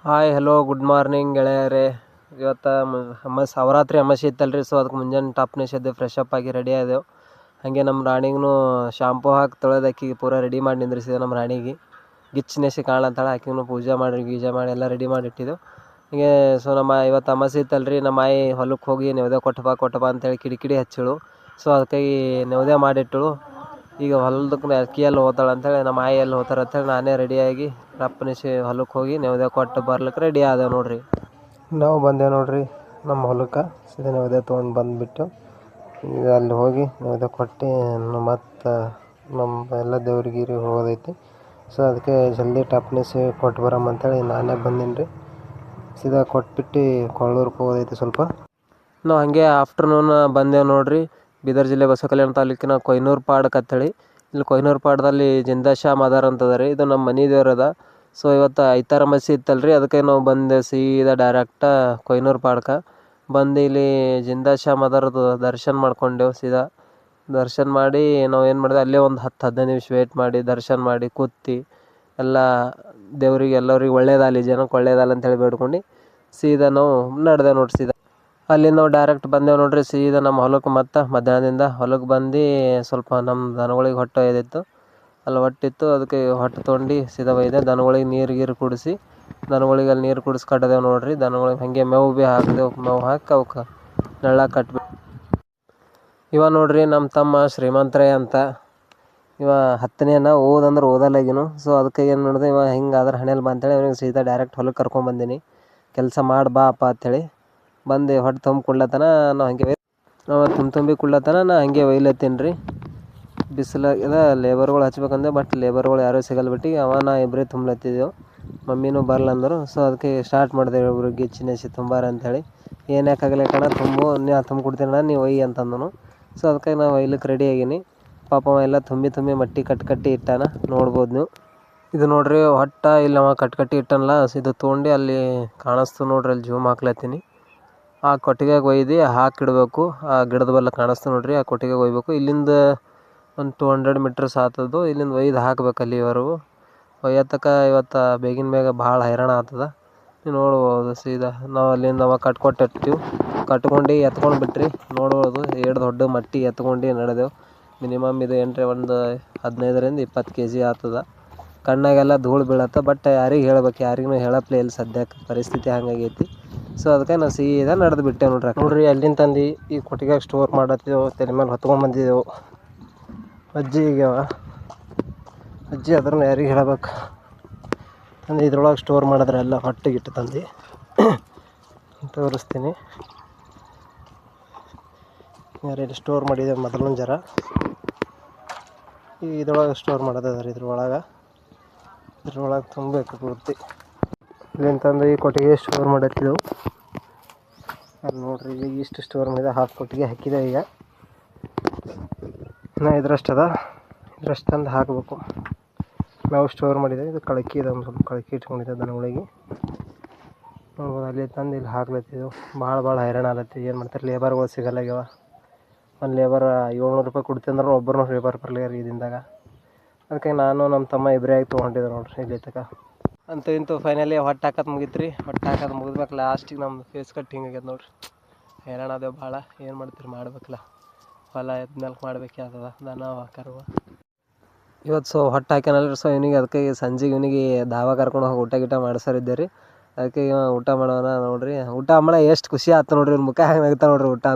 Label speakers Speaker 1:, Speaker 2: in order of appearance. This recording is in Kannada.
Speaker 1: ಹಾಯ್ ಹಲೋ ಗುಡ್ ಮಾರ್ನಿಂಗ್ ಗೆಳೆಯರೇ. ಇವತ್ತು ನವರಾತ್ರಿ ಅಮಾವಾಸ್ಯೆ ಇತ್ತಲ್ರಿ, ಸೊ ಅದಕ್ಕೆ ಮುಂಜಾನೆ ಟಾಪ್ನೇಶ್ ಎದ್ದು ಫ್ರೆಶ್ ಅಪ್ ಆಗಿ ರೆಡಿ ಆದೆವು. ಹಾಗೆ ನಮ್ಮ ರಾಣಿಗೂ ಶಾಂಪೂ ಹಾಕಿ ತೊಳೆದು ಆಕಿಗೆ ಪೂರ ರೆಡಿ ಮಾಡಿ ನಿಂದ್ರಿಸಿದೆ. ನಮ್ಮ ರಾಣಿಗೆ ಗಿಚ್ಚಿನೇಸಿ ಕಾಣಂತಾಳೆ. ಆಕಿಗೂ ಪೂಜೆ ಮಾಡಿ ಗೀಜೆ ಮಾಡಿ ಎಲ್ಲ ರೆಡಿ ಮಾಡಿ ಇಟ್ಟಿದ್ದೆವು. ಹೀಗೆ ಸೊ ನಮ್ಮ ಇವತ್ತು ಅಮಾವಾಸ್ಯೆ ಇತ್ತಲ್ರಿ, ನಮ್ಮ ಆಯಿ ಹೊಲಕ್ಕೆ ಹೋಗಿ ನೆವದೆ ಕೊಟ್ಟಬಾ ಅಂತೇಳಿ ಕಿಡಿಕಿಡಿ ಹಚ್ಚಳು. ಸೊ ಅದಕ್ಕಾಗಿ ನೆವದೆ ಮಾಡಿಟ್ಟಳು. ಈಗ ಹೊಲದಕ್ಕೆ ಅಕ್ಕಿಯಲ್ಲಿ ಹೋಗ್ತಾಳೆ ಅಂತೇಳಿ ನಮ್ಮ ಆಯಿ ಎಲ್ಲಿ ಹೋಗ್ತಾರೆ ಅಂತೇಳಿ ನಾನೇ ರೆಡಿಯಾಗಿ ರಪ್ಪನಿಸಿ ಹೊಲಕ್ಕೆ ಹೋಗಿ ನೆವದೆ ಕೊಟ್ಟು ಬರ್ಲಿಕ್ಕೆ ರೆಡಿ ಆದೆವು ನೋಡ್ರಿ. ನಾವು ಬಂದೇವು ನೋಡ್ರಿ ನಮ್ಮ ಹೊಲಕ್ಕೆ. ಸೀದಾ ನೆವದೆ ತೊಗೊಂಡು ಬಂದುಬಿಟ್ಟು ಈಗ ಅಲ್ಲಿ ಹೋಗಿ ನೆವದೆ ಕೊಟ್ಟು ಮತ್ತು ನಮ್ಮ ಎಲ್ಲ ದೇವ್ರಿಗೆ ಹೋಗೋದೈತಿ. ಸೊ ಅದಕ್ಕೆ ಜಲ್ದಿ ಟಪ್ನಿಸಿ ಕೊಟ್ಟು ಬರಮ್ಮ ಅಂತೇಳಿ ನಾನೇ ಬಂದೀನಿ ರೀ. ಸೀದಾ ಕೊಟ್ಬಿಟ್ಟು ಕೊಳ್ಳೂರಿಗೆ ಹೋಗೋದೈತಿ ಸ್ವಲ್ಪ. ನಾವು ಹಾಗೆ ಆಫ್ಟರ್ನೂನ್ ಬಂದೆವು ನೋಡ್ರಿ. ಬೀದರ್ ಜಿಲ್ಲೆ ಬಸವಕಲ್ಯಾಣ ತಾಲೂಕಿನ ಕೊಯ್ನೂರು ಪಾಡಕ್ಕೆ ಅಂತೇಳಿ. ಇಲ್ಲಿ ಕೊಯ್ನೂರು ಪಾಡದಲ್ಲಿ ಜಿಂದಾ ಶಾ ಮದಾರ್ ಅಂತದ ರೀ. ಇದು ನಮ್ಮ ಮನೆ ದೇವ್ರದ. ಸೊ ಇವತ್ತು ಐತಾರ ಅಮಾವಾಸ್ಯೆ ಇತ್ತಲ್ರಿ, ಅದಕ್ಕೆ ನಾವು ಬಂದೆ ಸೀದಾ ಡೈರೆಕ್ಟ ಕೊಯ್ನೂರು ಪಾಡಕ್ಕೆ ಬಂದು ಇಲ್ಲಿ ಜಿಂದಾ ಶಾ ಮದಾರದು ದರ್ಶನ ಮಾಡ್ಕೊಂಡೆವು. ಸೀದಾ ದರ್ಶನ ಮಾಡಿ ನಾವು ಏನು ಮಾಡಿದೆ, ಅಲ್ಲೇ ಒಂದು 10-15 ನಿಮಿಷ ವೇಟ್ ಮಾಡಿ ದರ್ಶನ ಮಾಡಿ ಕೂತು ಎಲ್ಲ ದೇವ್ರಿಗೆ ಎಲ್ಲರಿಗೆ ಒಳ್ಳೇದಾಗಲಿ, ಜನಕ್ಕೆ ಒಳ್ಳೇದಾಗಲಿ ಅಂತೇಳಿ ಬೇಡ್ಕೊಂಡು ಸೀದಾ ನಾವು ನಡೆದೆ ನೋಡ್ರಿ. ಸೀದಾ ಅಲ್ಲಿಂದ ನಾವು ಡೈರೆಕ್ಟ್ ಬಂದೆವು ನೋಡ್ರಿ ಸೀದಾ ನಮ್ಮ ಹೊಲಕ್ಕೆ. ಮತ್ತು ಮಧ್ಯಾಹ್ನದಿಂದ ಹೊಲಕ್ಕೆ ಬಂದು ಸ್ವಲ್ಪ ನಮ್ಮ ದನಗಳಿಗೆ ಹೊಟ್ಟೆ ಒಯ್ದಿತ್ತು, ಅಲ್ಲಿ ಹೊಟ್ಟಿತ್ತು. ಅದಕ್ಕೆ ಹೊಟ್ಟೆ ತೊಗೊಂಡು ಸೀದಾ ಒಯ್ದೆ. ದನಗಳಿಗೆ ನೀರು ಕುಡಿಸಿ ದನಗಳಿಗೆ ಅಲ್ಲಿ ನೀರು ಕುಡಿಸಿ ಕಟ್ಟಿದೆವು ನೋಡ್ರಿ. ದನಗಳಿಗೆ ಹಾಗೆ ಮೇವು ಭೀ ಹಾಕಿದೆವು. ಮೇವು ಹಾಕಿ ಅವಕ್ಕೆ ನೆರಳಾಗ ಕಟ್ಬಿಟ್ಟು ಇವ ನೋಡ್ರಿ ನಮ್ಮ ತಮ್ಮ ಶ್ರೀಮಂತರೇ ಅಂತ. ಇವ 10ನೇನ ಓದಂದ್ರೆ ಓದಲ್ಲಾಗಿನು. ಸೊ ಅದಕ್ಕೆ ಏನು ಮಾಡಿದೆ, ಇವ ಹಿಂಗಾದ್ರೆ ಹಣೆಯಲ್ಲಿ ಬಾ ಅಂತೇಳಿ ಅವ್ನಿಗೆ ಸೀದಾ ಡೈರೆಕ್ಟ್ ಹೊಲಕ್ಕೆ ಕರ್ಕೊಂಬಂದೀನಿ. ಕೆಲಸ ಮಾಡಿ ಬಾ ಅಪ್ಪ ಅಂಥೇಳಿ ಬಂದು ಹೊಟ್ಟೆ ತುಂಬ ಕುಡ್ಲತ್ತನ. ನಾವು ಹಾಗೆ ತುಂಬಿ ಕುಡ್ಲತ್ತನ. ನಾ ಹಾಗೆ ಒಯ್ಲತ್ತೀನಿ ರೀ. ಬಿಸಿಲಾಗ್ಯದ ಲೇಬರ್ಗಳು ಹಚ್ಬೇಕಂದೆ, ಬಟ್ ಲೇಬರ್ಗಳು ಯಾರೂ ಸಿಗಲ್ಲ ಬಿಟ್ಟು ನಾ ಇಬ್ಬರೇ ತುಂಬಲತ್ತಿದ್ದೆವು. ಮಮ್ಮಿನೂ ಬರಲ್ಲಂದರು. ಸೊ ಅದಕ್ಕೆ ಸ್ಟಾರ್ಟ್ ಮಾಡಿದೆವು ಇಬ್ಬರು ಗಿಚ್ಚಿನೇಸಿ ತುಂಬಾರ ಅಂಥೇಳಿ. ಏನು ಯಾಕಾಗಲ್ಲ ಕಣ ತುಂಬು, ನಾ ತುಂಬ ಕೊಡ್ತೀನಿ ನೀವು ಒಯ್ಯಿ ಅಂತಂದನು. ಸೊ ಅದಕ್ಕೆ ನಾವು ಒಯ್ಲಿಕ್ಕೆ ರೆಡಿ ಆಗೀನಿ. ಪಾಪ ಎಲ್ಲ ತುಂಬಿ ಮಟ್ಟಿ ಕಟ್ಟಿ ಇಟ್ಟಾನ, ನೋಡ್ಬೋದು ನೀವು. ಇದು ನೋಡ್ರಿ ಹೊಟ್ಟೆ ಇಲ್ಲಿ ಅವ ಕಟ್ಟಿ ಇಟ್ಟನಲ್ಲ, ಇದು ತೊಗೊಂಡು ಅಲ್ಲಿ ಕಾಣಿಸ್ತು ನೋಡ್ರಿ, ಅಲ್ಲಿ ಜೂಮ್ ಹಾಕ್ಲತ್ತೀನಿ. ಆ ಕೊಟ್ಟಿಗೆಗೆ ಒಯ್ದು ಹಾಕಿಡ್ಬೇಕು. ಆ ಗಿಡದ ಬಲ್ಲ ಕಾಣಿಸ್ತು ನೋಡ್ರಿ, ಆ ಕೊಟ್ಟಿಗೆಗೆ ಒಯ್ಬೇಕು. ಇಲ್ಲಿಂದ ಒಂದು 200 ಮೀಟರ್ಸ್ ಆಗ್ತದೆ. ಇಲ್ಲಿಂದ ಒಯ್ದು ಹಾಕ್ಬೇಕು ಅಲ್ಲಿವರೆಗೂ. ಒಯ್ಯತಕ್ಕ ಇವತ್ತು ಬೇಗಿನ ಬೇಗ ಭಾಳ ಹೈರಾಣ ಆಗ್ತದೆ. ನೀವು ನೋಡ್ಬೋದು ಸೀದಾ ನಾವು ಅಲ್ಲಿಂದ ನಾವು ಕಟ್ಕೊಟ್ಟಿರ್ತೀವಿ. ಕಟ್ಕೊಂಡು ಎತ್ಕೊಂಡು ಬಿಟ್ರಿ ನೋಡ್ಬೋದು. ದೊಡ್ಡ ಮಟ್ಟಿ ಎತ್ಕೊಂಡು ನಡೆದೆವು. ಮಿನಿಮಮ್ ಇದು ಒಂದು 15-20 kg ಆಗ್ತದೆ. ಕಣ್ಣಾಗೆಲ್ಲ ಧೂಳು ಬೀಳತ್ತೆ. ಬಟ್ ಯಾರಿಗೆ ಹೇಳ್ಬೇಕು, ಯಾರಿಗೂ ಹೇಳಪ್ಲೇ ಇಲ್ಲ ಸದ್ಯಕ್ಕೆ, ಪರಿಸ್ಥಿತಿ ಹಂಗಾಗೈತಿ. ಸೊ ಅದಕ್ಕೆ ನಾವು ಸೀದಾ ನಡೆದು ಬಿಟ್ಟೆವು ನೋಡ್ರಿ. ಅಲ್ಲಿಂದ ತಂದು ಈ ಕೊಟ್ಟಿಗೆಗೆ ಸ್ಟೋರ್ ಮಾಡತ್ತಿದ್ದೆವು. ತಲೆ ಮೇಲೆ ಹೊತ್ಕೊಂಡ್ಬಂದಿದ್ದೆವು. ಅಜ್ಜಿ ಈಗ್ಯಾವ, ಅಜ್ಜಿ ಅದ್ರನ್ನ ಯಾರಿಗೆ ಹೇಳ್ಬೇಕು ತಂದು ಇದ್ರೊಳಗೆ ಸ್ಟೋರ್ ಮಾಡಿದ್ರೆ ಎಲ್ಲ ಹೊಟ್ಟೆಗಿಟ್ಟು ತಂದು ತೋರಿಸ್ತೀನಿ. ಯಾರು ಸ್ಟೋರ್ ಮಾಡಿದೆ ಮೊದಲೊಂದು ಜರ ಇದ್ರೊಳಗೆ ಸ್ಟೋರ್ ಮಾಡೋದದ ರೀ. ಇದ್ರೊಳಗೆ ತುಂಬಬೇಕು ಪೂರ್ತಿ. ಇಲ್ಲಿಂತಂದು ಈ ಕೊಟ್ಟಿಗೆ ಸ್ಟೋರ್ ಮಾಡತ್ತಿದ್ದೆವು. ಅಲ್ಲಿ ನೋಡ್ರಿ, ಈಗ ಇಷ್ಟು ಸ್ಟೋರ್ ಮಾಡಿದೆ. ಹಾಫ್ ಕೊಟ್ಟಿಗೆ ಹಾಕಿದೆ. ಈಗ ನಾ ಇದ್ರಷ್ಟದ, ಇದ್ರಷ್ಟು ತಂದು ಹಾಕಬೇಕು. ನಾವು ಸ್ಟೋರ್ ಮಾಡಿದೆ. ಇದು ಕಳಕಿ ಇದೆ, ಒಂದು ಸ್ವಲ್ಪ ಕಳಕಿ ಇಟ್ಕೊಂಡಿದ್ದೆ ದನಗಳಿಗೆ. ನೋಡ್ಬೋದು ಅಲ್ಲಿ ತಂದು ಇಲ್ಲಿ ಹಾಕ್ಲತ್ತಿದ್ದೆವು. ಭಾಳ ಹೈರಾಣ ಆಗತ್ತೆ. ಏನು ಮಾಡ್ತಾರೆ, ಲೇಬರ್ಗಳು ಸಿಗಲ್ಲಾಗ್ಯಾವ. ಒಂದು ಲೇಬರ್ 700 ರೂಪಾಯಿ ಕೊಡ್ತೀನಿ ಅಂದ್ರೆ ಒಬ್ಬರು ಲೇಬರ್ ಬರಲಿಲ್ಲ ಈ ದಿನದಾಗ. ಅದಕ್ಕೆ ನಾನು ನಮ್ಮ ತಮ್ಮ ಇಬ್ಬರೇ ಆಗಿ ತೊಗೊಂಡಿದ್ದೆ ನೋಡ್ರಿ ಇಲ್ಲಿ ತನಕ. ಇಂತೂ ಫೈನಲಿ ಹೊಟ್ಟೆ ಹಾಕೋದು ಮುಗೀತು ರೀ. ಹೊಟ್ಟೆ ಹಾಕೋದು ಮುಗಿದ್ಬೇಕು ಲಾಸ್ಟಿಗೆ ನಮ್ದು ಫೇಸ್ ಕಟ್ ಹಿಂಗಾಗ್ಯದ ನೋಡ್ರಿ. ಹೈರಾಣ ಅದೇವು ಭಾಳ. ಏನು ಮಾಡ್ತೀರಿ, ಮಾಡ್ಬೇಕಲ್ಲ. ಹೊಲ ಎದ್ಮೇಲೆ ಮಾಡ್ಬೇಕೆ ಆಗ್ತದ. ದನ ಕರುವ ಇವತ್ತು ಸೊ ಹೊಟ್ಟೆ ಹಾಕ್ಯಾನಲ್ರಿ. ಸೊ ಇವನಿಗೆ ಅದಕ್ಕೆ ಸಂಜೆಗೆ ಇವನಿಗೆ ದಾವಾ ಕರ್ಕೊಂಡು ಹೋಗಿ ಊಟ ಮಾಡಿಸೋರಿದ್ದೆ ರೀ. ಅದಕ್ಕೆ ಊಟ ಮಾಡೋಣ ನೋಡ್ರಿ. ಊಟ ಮಾಡೋ ಎಷ್ಟು ಖುಷಿ ಆಯ್ತು ನೋಡ್ರಿ. ಮುಖ ಹೆಂಗೆ ನಗ್ತಾ ನೋಡ್ರಿ ಊಟ